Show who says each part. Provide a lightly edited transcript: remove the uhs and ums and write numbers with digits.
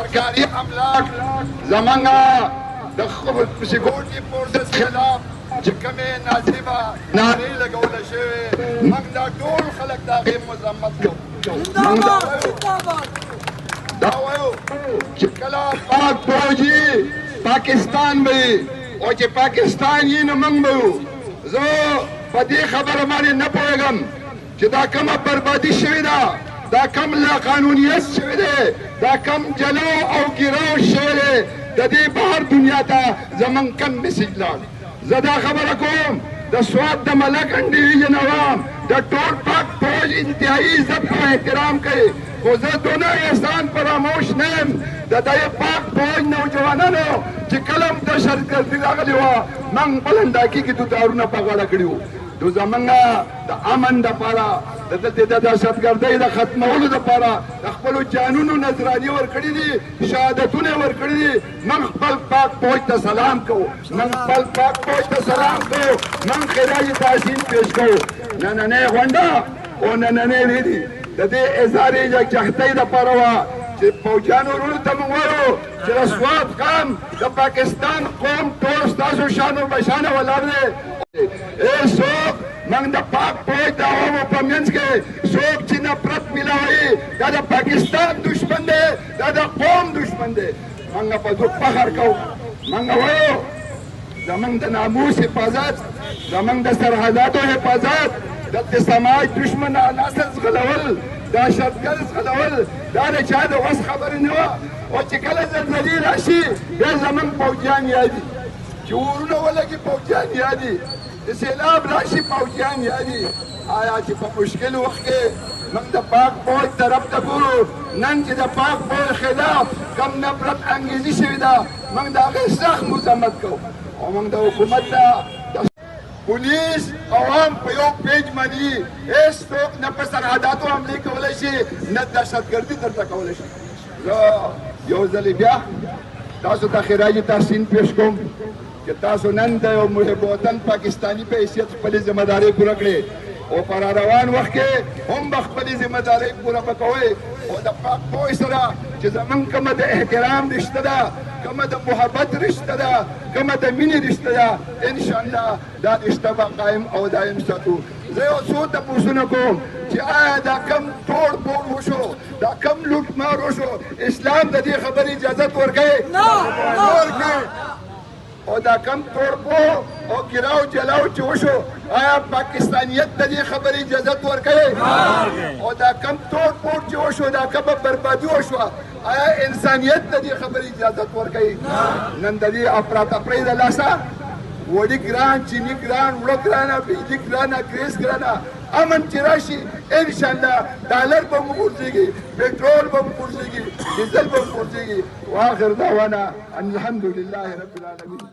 Speaker 1: سرکاري املاک زمونږه د سکیورټي فورسز خلاف چې کومې ناجیبه نارې لګوله شوې موږ دا ټول خلک د هغې مذمت کوو. موږ دا وایو چې کله پاک فوجي پاکستان به وي او چې پاکستان یي نو موږ به یو. زه په دې خبره باندې نه پوهېږم چې دا کومه بربادي شوې ده، دا کم لاقانونیت شوی دی، دا کم جلو او ګیراو شوی دی، د دې بهر دنیا ته زموږ کم میسیج لاړ. زه دا خبره کوم د سوات د ملکن ډویژن عوام د ټول پاک فوج انتهایی عزت او احترام کوي، خو زه دونه احسان فراموش نه یم د دې پاک فوج نوجوانانو چې کله هم دهشتګردي راغلې وه موږ په لنډاکي کې دوتارونه په غاړه کړي وو. نو زمونږ د امن دپاره د دلته د دهشتګردۍ د ختمولو دپاره د خپلو جانونو نذرانې ورکړي دي، شهادتونه یې ورکړي دي. موږ خپل پاک فوج ته سلام کوو، موږ خپل پاک فوج ته سلام کوو، موږ خراج تحسین پیش کوو. نننۍ غونډه او نننۍ ریډي د دې اظهار یکجهتۍ دپاره وه چې فوجیانو وروڼو ته موږ وایو چې د سوات قام د پاکستان قوم ټول ستاسو شانو بشانه ولاړ دی. څوک موږ د پاک فوج د عوامو په منځ کې څوک چې نفرت میلاوي دا د پاکستان دشمن دی، دا د قوم دشمن دی. موږ په دې فخر کوو. موږ وایو زموږ د ناموس حفاظت، زموږ د سرحداتو حفاظت، دلته سماج دشمن عناصر زغلول، دهشتګرد زغلول دا د چا د وس خبرې نه وه. او چې کله زلزلې راشي بیا زموږ فوجیان یادي، چې ورونه ولګي فوجیان یادي، د سیلاب راشي فوجیان یادي. آیا چې په مشکل وخت کې موږ د پاک فوج طرف ته ګورو؟ نن چې د پاک فوج خلاف کم نفرت انګیزي شوې ده موږ د هغې سخت مذمت کوو. او موږ د حکومت ته پولیس عوام په یو پیج باندې هېڅ څوک نه په سرحداتو حملې کولی شي نه دهشتګردي درته کولی شي. زه یو ځلې بیا تاسو ته خراج تحسین پیش کوم چې تاسو نن د یو محب وطن پاکستاني په حیثیت خپلې ذمهدارۍ پوره کړې او په روان وخت کې هم به خپلې ذمهدارۍ پوره به کوئ. او د پاک فوج سره چې زموږ کومه د احترام رشته ده، کومه د محبت رشته ده، کومه د مینې رشته ده، انشاءالله دا رشته به قایم او دایم ساتو. زه یو څو تپوسونه کوم چې آیا دا کم توړ پوړ وشو، دا کم لوټمار وشو، اسلام د دې خبرې اجازت ورکوي؟ نه ورکوي. او دا کم توړ پوړ او ګیراو جلاو چې وشو آیا پاکستانیت د دې خبرې اجازت ورکوي؟ او دا کم توړ پوړ چې وشو، دا کومه بربادي وشوه، آیا انسانیت د دې خبرې اجازت ورکوي؟ نن د دې افراطفرۍ د لاسه وړي ګران، چیني ګران، وړه ګرانه، بجلي ګرانه، ګریس ګرانه، امن چې راشي انشاءالله ډالر به مو غورځېږي، پټرول به مو غورځېږي، ډیزل به مو غورځېږي. واخر دعوانا ان الحمد لله رب العالمین.